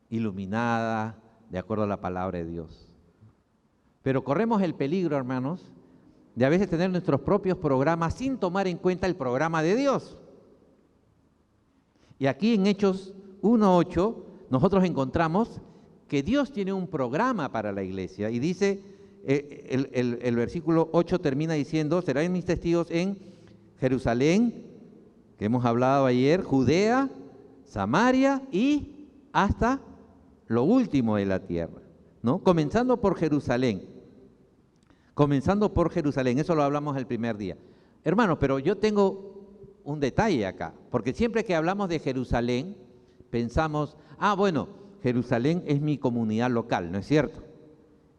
iluminada de acuerdo a la palabra de Dios. Pero corremos el peligro, hermanos, de a veces tener nuestros propios programas sin tomar en cuenta el programa de Dios. Y aquí en Hechos 1:8 nosotros encontramos que Dios tiene un programa para la iglesia y dice, el versículo 8 termina diciendo, serán mis testigos en Jerusalén, que hemos hablado ayer, Judea, Samaria y hasta lo último de la tierra, ¿no? Comenzando por Jerusalén, eso lo hablamos el primer día. Hermanos, pero yo tengo un detalle acá, porque siempre que hablamos de Jerusalén, pensamos, bueno, Jerusalén es mi comunidad local, ¿no es cierto?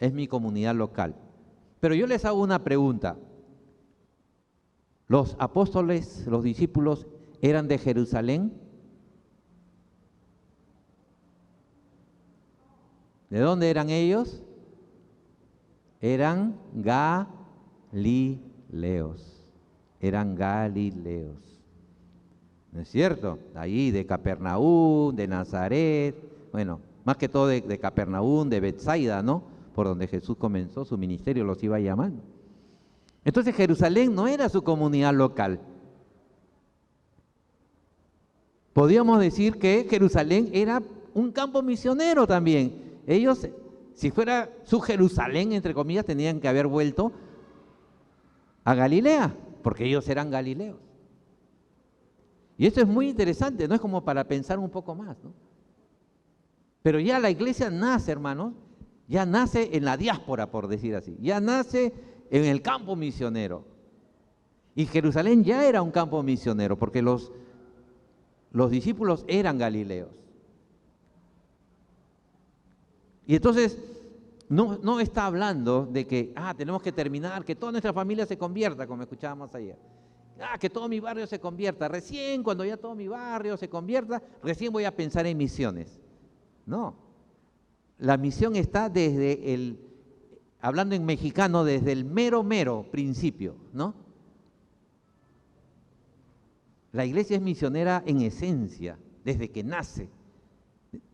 Es mi comunidad local. Pero yo les hago una pregunta. ¿Los apóstoles, los discípulos, eran de Jerusalén? ¿De dónde eran ellos? Eran galileos. ¿No es cierto? Ahí de Capernaum, de Nazaret, bueno, más que todo de Capernaum, de Betsaida, ¿no? Por donde Jesús comenzó su ministerio, los iba llamando. Entonces Jerusalén no era su comunidad local. Podríamos decir que Jerusalén era un campo misionero también. Ellos, si fuera su Jerusalén, entre comillas, tenían que haber vuelto a Galilea, porque ellos eran galileos. Y esto es muy interesante, ¿no? Es como para pensar un poco más, ¿no? Pero ya la iglesia nace, hermanos, ya nace en la diáspora, por decir así, ya nace en el campo misionero. Y Jerusalén ya era un campo misionero, porque los discípulos eran galileos. Y entonces, no está hablando de que, tenemos que terminar, que toda nuestra familia se convierta, como escuchábamos ayer. Que todo mi barrio se convierta. Recién, cuando ya todo mi barrio se convierta, recién voy a pensar en misiones. No. La misión está desde hablando en mexicano, desde el mero principio, ¿no? La iglesia es misionera en esencia, desde que nace.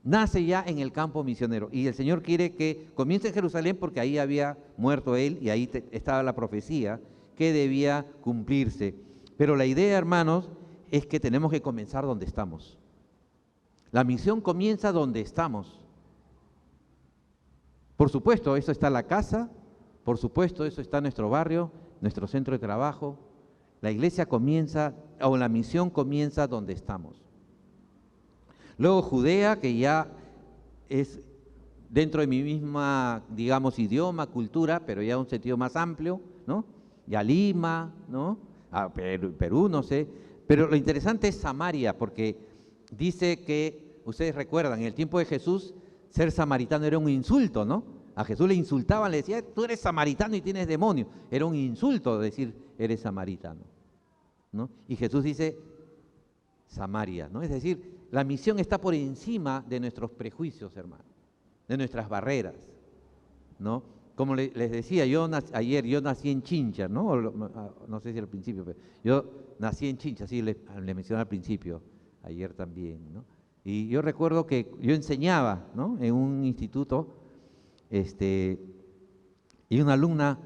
Nace ya en el campo misionero. Y el Señor quiere que comience en Jerusalén porque ahí había muerto Él y ahí estaba la profecía que debía cumplirse. Pero la idea, hermanos, es que tenemos que comenzar donde estamos. La misión comienza donde estamos. Por supuesto, eso está en la casa, por supuesto, eso está en nuestro barrio, nuestro centro de trabajo. La iglesia comienza, o la misión comienza donde estamos. Luego Judea, que ya es dentro de mi misma, digamos, idioma, cultura, pero ya un sentido más amplio, ¿no? Ya Lima, ¿no? Perú, no sé. Pero lo interesante es Samaria, porque dice que, ustedes recuerdan, en el tiempo de Jesús, ser samaritano era un insulto, ¿no? A Jesús le insultaban, le decían, tú eres samaritano y tienes demonio. Era un insulto decir, eres samaritano, ¿no? Y Jesús dice, Samaria, ¿no? Es decir, la misión está por encima de nuestros prejuicios, hermano, de nuestras barreras, ¿no? como les decía, ayer yo nací en Chincha, ¿no? No sé si al principio, pero yo nací en Chincha, sí, le mencioné al principio, ayer también, ¿no? Y yo recuerdo que yo enseñaba, ¿no? En un instituto, y una alumna,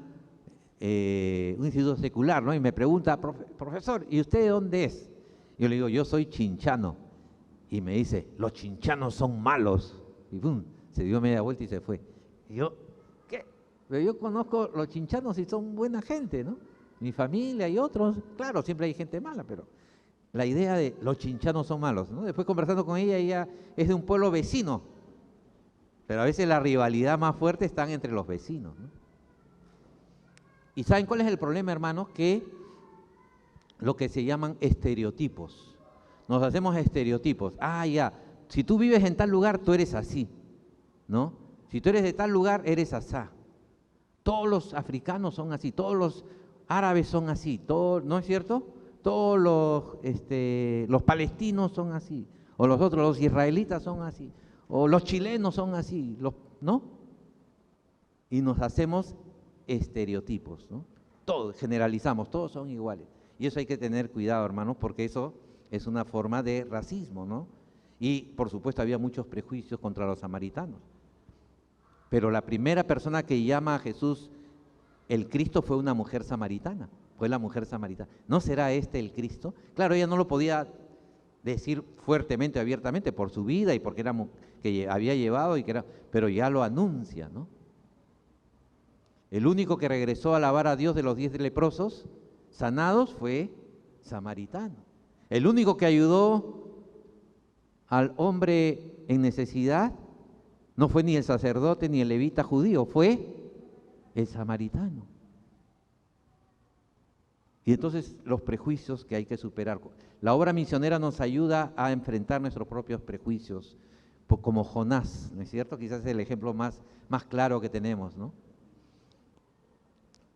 un instituto secular, ¿no? Y me pregunta, profesor, ¿y usted de dónde es? Yo le digo, yo soy chinchano. Y me dice, los chinchanos son malos. Y ¡pum! Se dio media vuelta y se fue. Y yo, ¿qué? Pero yo conozco los chinchanos y son buena gente, ¿no? Mi familia y otros, claro, siempre hay gente mala, pero la idea de los chinchanos son malos, ¿no? Después conversando con ella es de un pueblo vecino, pero a veces la rivalidad más fuerte está entre los vecinos, ¿no? ¿Y saben cuál es el problema, hermanos? Que lo que se llaman estereotipos. Nos hacemos estereotipos. Ah, ya, si tú vives en tal lugar, tú eres así, ¿no? Si tú eres de tal lugar, eres asá. Todos los africanos son así, todos los árabes son así, ¿no es cierto? Todos los palestinos son así, o los israelitas son así, o los chilenos son así, ¿no? Y nos hacemos estereotipos, ¿no? Todos, generalizamos, todos son iguales. Y eso hay que tener cuidado, hermanos, porque eso es una forma de racismo, ¿no? Y, por supuesto, había muchos prejuicios contra los samaritanos. Pero la primera persona que llama a Jesús el Cristo fue una mujer samaritana, fue la mujer samaritana. ¿No será este el Cristo? Claro, ella no lo podía decir fuertemente, abiertamente, por su vida y porque que había llevado, pero ya lo anuncia, ¿no? El único que regresó a alabar a Dios de los 10 leprosos sanados fue samaritano. El único que ayudó al hombre en necesidad no fue ni el sacerdote ni el levita judío, fue el samaritano. Y entonces los prejuicios que hay que superar. La obra misionera nos ayuda a enfrentar nuestros propios prejuicios, como Jonás, ¿no es cierto? Quizás es el ejemplo más claro que tenemos, ¿no?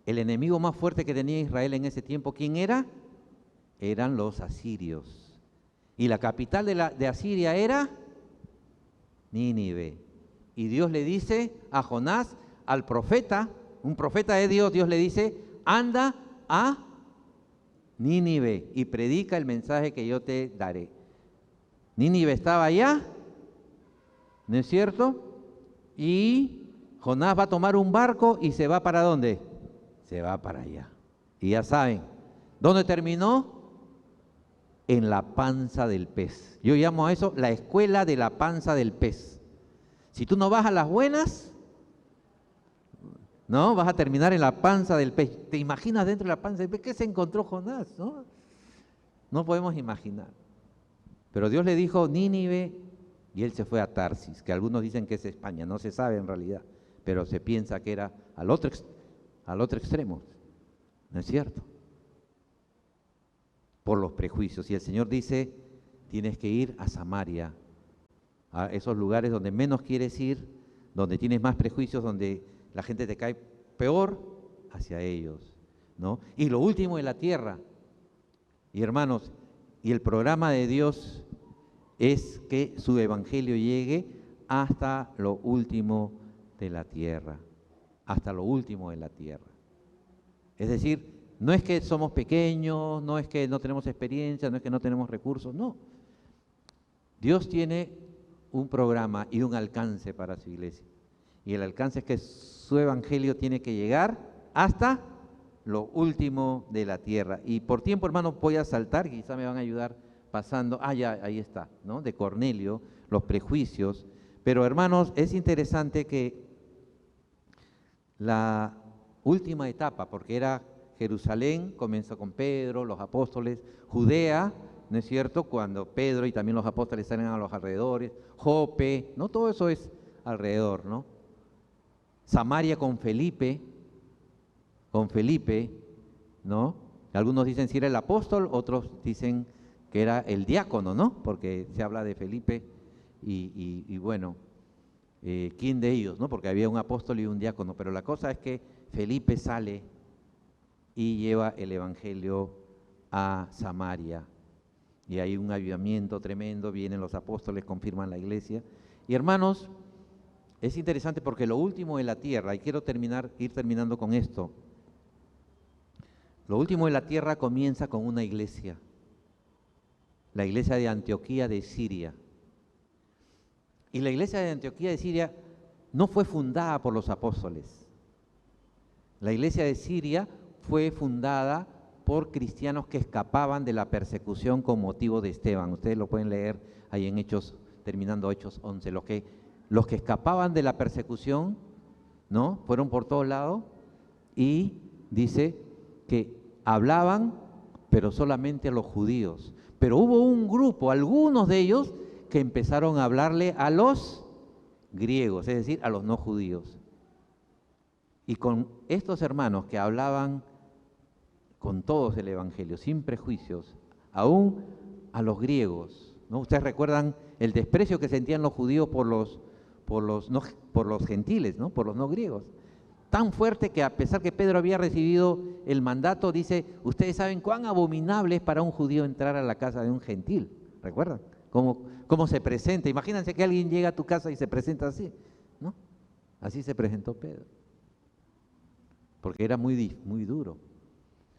El enemigo más fuerte que tenía Israel en ese tiempo, ¿quién era? Eran los asirios. Y la capital de Asiria era Nínive. Y Dios le dice a Jonás, al profeta, un profeta de Dios, Dios le dice, anda a Nínive y predica el mensaje que yo te daré. Nínive estaba allá, ¿no es cierto? Y Jonás va a tomar un barco y se va ¿para dónde? Se va para allá. Y ya saben, ¿dónde terminó? En la panza del pez. Yo llamo a eso la escuela de la panza del pez. Si tú no vas a las buenas, ¿no? Vas a terminar en la panza del pez. ¿Te imaginas dentro de la panza del pez? ¿Qué se encontró Jonás? ¿No? No podemos imaginar. Pero Dios le dijo Nínive y él se fue a Tarsis, que algunos dicen que es España, no se sabe en realidad, pero se piensa que era al otro extremo. ¿No es cierto? Por los prejuicios. Y el Señor dice, tienes que ir a Samaria, a esos lugares donde menos quieres ir, donde tienes más prejuicios, donde la gente te cae peor, hacia ellos, ¿no? Y lo último de la tierra. Y hermanos, y el programa de Dios es que su evangelio llegue hasta lo último de la tierra, hasta lo último de la tierra. Es decir, no es que somos pequeños, no es que no tenemos experiencia, no es que no tenemos recursos, no. Dios tiene un programa y un alcance para su iglesia. Y el alcance es que su evangelio tiene que llegar hasta lo último de la tierra. Y por tiempo, hermano, voy a saltar, quizá me van a ayudar pasando. Ah, ya, ahí está, ¿no? De Cornelio, los prejuicios. Pero, hermanos, es interesante que la última etapa, porque era Jerusalén, comenzó con Pedro, los apóstoles, Judea, ¿no es cierto? Cuando Pedro y también los apóstoles salen a los alrededores, Jope, ¿no? Todo eso es alrededor, ¿no? Samaria con Felipe, ¿no? Algunos dicen si era el apóstol, otros dicen que era el diácono, ¿no? Porque se habla de Felipe y bueno, ¿quién de ellos, no? Porque había un apóstol y un diácono, pero la cosa es que Felipe sale y lleva el evangelio a Samaria. Y hay un avivamiento tremendo, vienen los apóstoles, confirman la iglesia. Y hermanos, Es interesante porque lo último de la tierra, y quiero ir terminando con esto, lo último de la tierra comienza con una iglesia, la iglesia de Antioquía de Siria. Y la iglesia de Antioquía de Siria no fue fundada por los apóstoles. La iglesia de Siria fue fundada por cristianos que escapaban de la persecución con motivo de Esteban. Ustedes lo pueden leer ahí en Hechos, terminando Hechos 11. Los que escapaban de la persecución, ¿no? Fueron por todos lados y dice que hablaban, pero solamente a los judíos. Pero hubo un grupo, algunos de ellos, que empezaron a hablarle a los griegos, es decir, a los no judíos. Y con estos hermanos que hablaban con todos el Evangelio, sin prejuicios, aún a los griegos, ¿no? Ustedes recuerdan el desprecio que sentían los judíos por los gentiles, ¿no? Por los no griegos. Tan fuerte que a pesar que Pedro había recibido el mandato, dice, ustedes saben cuán abominable es para un judío entrar a la casa de un gentil. ¿Recuerdan? ¿Cómo se presenta? Imagínense que alguien llega a tu casa y se presenta así, ¿no? Así se presentó Pedro. Porque era muy duro.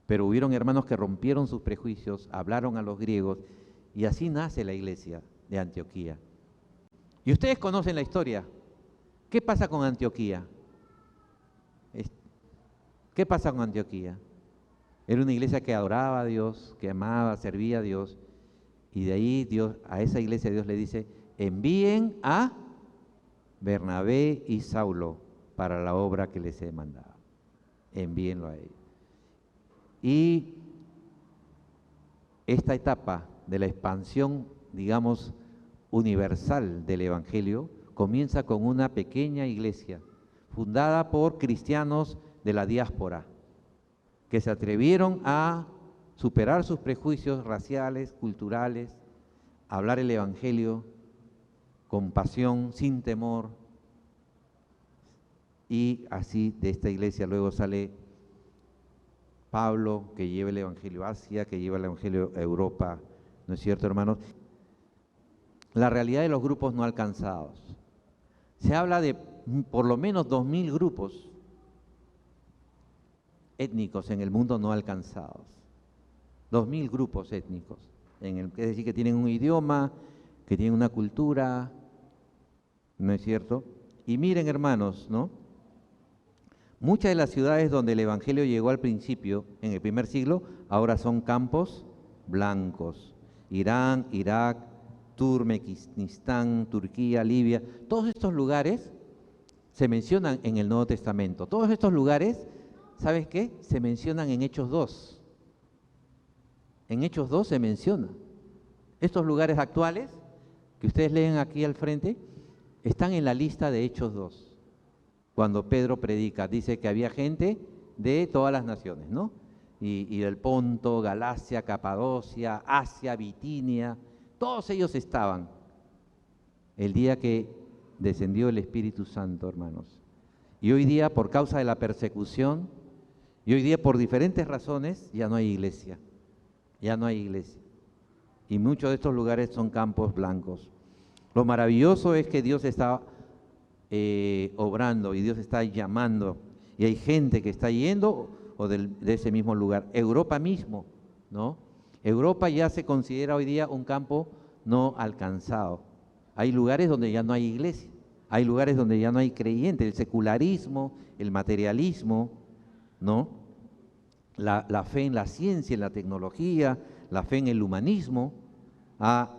Pero hubieron hermanos que rompieron sus prejuicios, hablaron a los griegos, y así nace la iglesia de Antioquía. Y ustedes conocen la historia. ¿Qué pasa con Antioquía? ¿Qué pasa con Antioquía? Era una iglesia que adoraba a Dios, que amaba, servía a Dios, y de ahí Dios, a esa iglesia Dios le dice, envíen a Bernabé y Saulo para la obra que les he mandado. Envíenlo a ellos. Y esta etapa de la expansión, digamos, universal del Evangelio, comienza con una pequeña iglesia fundada por cristianos de la diáspora, que se atrevieron a superar sus prejuicios raciales, culturales, a hablar el Evangelio con pasión, sin temor. Y así de esta iglesia luego sale Pablo, que lleva el Evangelio a Asia, que lleva el Evangelio a Europa, ¿no es cierto, hermanos? La realidad de los grupos no alcanzados. Se habla de por lo menos 2000 grupos étnicos en el mundo no alcanzados. 2000 grupos étnicos, es decir, que tienen un idioma, que tienen una cultura, ¿no es cierto? Y miren, hermanos, ¿no? Muchas de las ciudades donde el Evangelio llegó al principio, en el primer siglo, ahora son campos blancos. Irán, Irak, Turkmenistán, Turquía, Libia, todos estos lugares se mencionan en el Nuevo Testamento. Todos estos lugares, ¿sabes qué? Se mencionan en Hechos 2. En Hechos 2 se menciona. Estos lugares actuales, que ustedes leen aquí al frente, están en la lista de Hechos 2. Cuando Pedro predica, dice que había gente de todas las naciones, ¿no? Y del Ponto, Galacia, Capadocia, Asia, Bitinia, todos ellos estaban el día que descendió el Espíritu Santo, hermanos. Y hoy día, por causa de la persecución, y hoy día por diferentes razones, ya no hay iglesia. Ya no hay iglesia. Y muchos de estos lugares son campos blancos. Lo maravilloso es que Dios está obrando y Dios está llamando. Y hay gente que está yendo de ese mismo lugar. Europa mismo, ¿no? Europa ya se considera hoy día un campo no alcanzado. Hay lugares donde ya no hay iglesia. Hay lugares donde ya no hay creyentes. El secularismo, el materialismo, ¿no? La fe en la ciencia, en la tecnología, la fe en el humanismo ha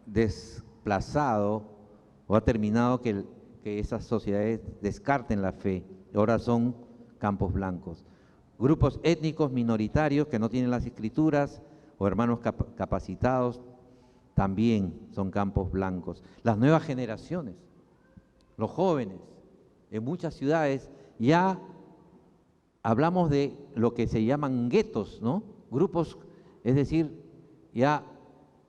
desplazado o ha terminado que esas sociedades descarten la fe. Ahora son campos blancos. Grupos étnicos minoritarios que no tienen las escrituras o hermanos capacitados también son campos blancos. Las nuevas generaciones, los jóvenes, en muchas ciudades ya hablamos de lo que se llaman guetos, ¿no? Grupos, es decir, ya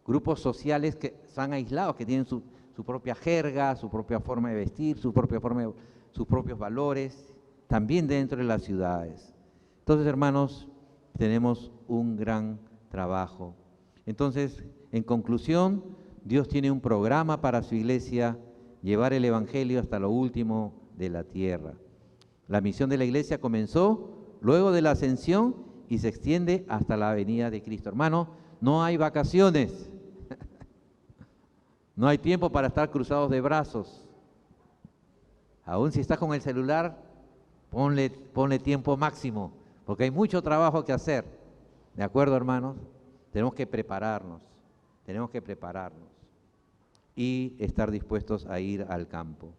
grupos sociales que están aislados, que tienen su propia jerga, su propia forma de vestir, sus propios valores, también dentro de las ciudades. Entonces, hermanos, tenemos un gran trabajo. Entonces, en conclusión, Dios tiene un programa para su iglesia llevar el Evangelio hasta lo último de la tierra. La misión de la iglesia comenzó luego de la ascensión y se extiende hasta la venida de Cristo. Hermano, no hay vacaciones. No hay tiempo para estar cruzados de brazos. Aún si estás con el celular, ponle tiempo máximo, porque hay mucho trabajo que hacer. ¿De acuerdo, hermanos? Tenemos que prepararnos y estar dispuestos a ir al campo.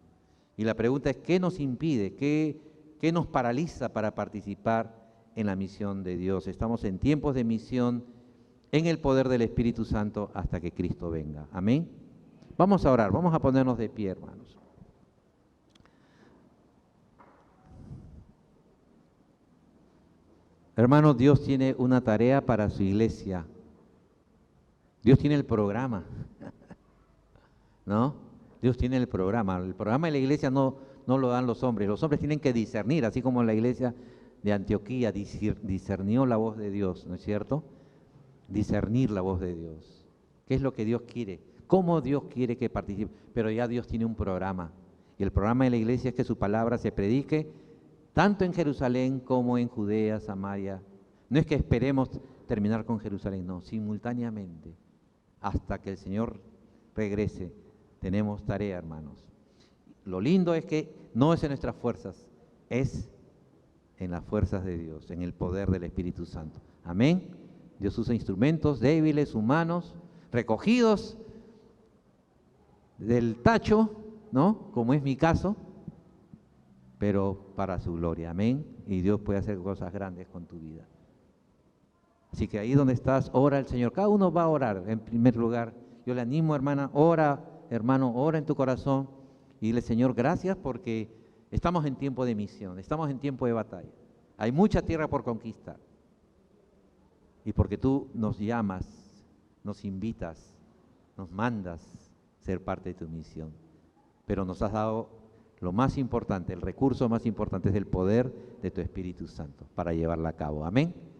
Y la pregunta es, ¿qué nos impide? ¿Qué nos paraliza para participar en la misión de Dios? Estamos en tiempos de misión en el poder del Espíritu Santo hasta que Cristo venga. Amén. Vamos a orar, vamos a ponernos de pie, hermanos. Hermanos, Dios tiene una tarea para su iglesia. Dios tiene el programa, ¿no? Dios tiene el programa. El programa de la iglesia no lo dan los hombres. Los hombres tienen que discernir, así como la iglesia de Antioquía discernió la voz de Dios, ¿no es cierto? Discernir la voz de Dios. ¿Qué es lo que Dios quiere? ¿Cómo Dios quiere que participe? Pero ya Dios tiene un programa. Y el programa de la iglesia es que su palabra se predique tanto en Jerusalén como en Judea, Samaria. No es que esperemos terminar con Jerusalén, no, simultáneamente. Hasta que el Señor regrese, tenemos tarea, hermanos. Lo lindo es que no es en nuestras fuerzas, es en las fuerzas de Dios, en el poder del Espíritu Santo. Amén. Dios usa instrumentos débiles, humanos, recogidos del tacho, ¿no? Como es mi caso, pero para su gloria. Amén. Y Dios puede hacer cosas grandes con tu vida. Así que ahí donde estás, ora al Señor. Cada uno va a orar en primer lugar. Yo le animo, hermana, ora, hermano, ora en tu corazón y dile, Señor, gracias porque estamos en tiempo de misión, estamos en tiempo de batalla. Hay mucha tierra por conquistar. Y porque tú nos llamas, nos invitas, nos mandas ser parte de tu misión. Pero nos has dado lo más importante, el recurso más importante es el poder de tu Espíritu Santo para llevarla a cabo. Amén.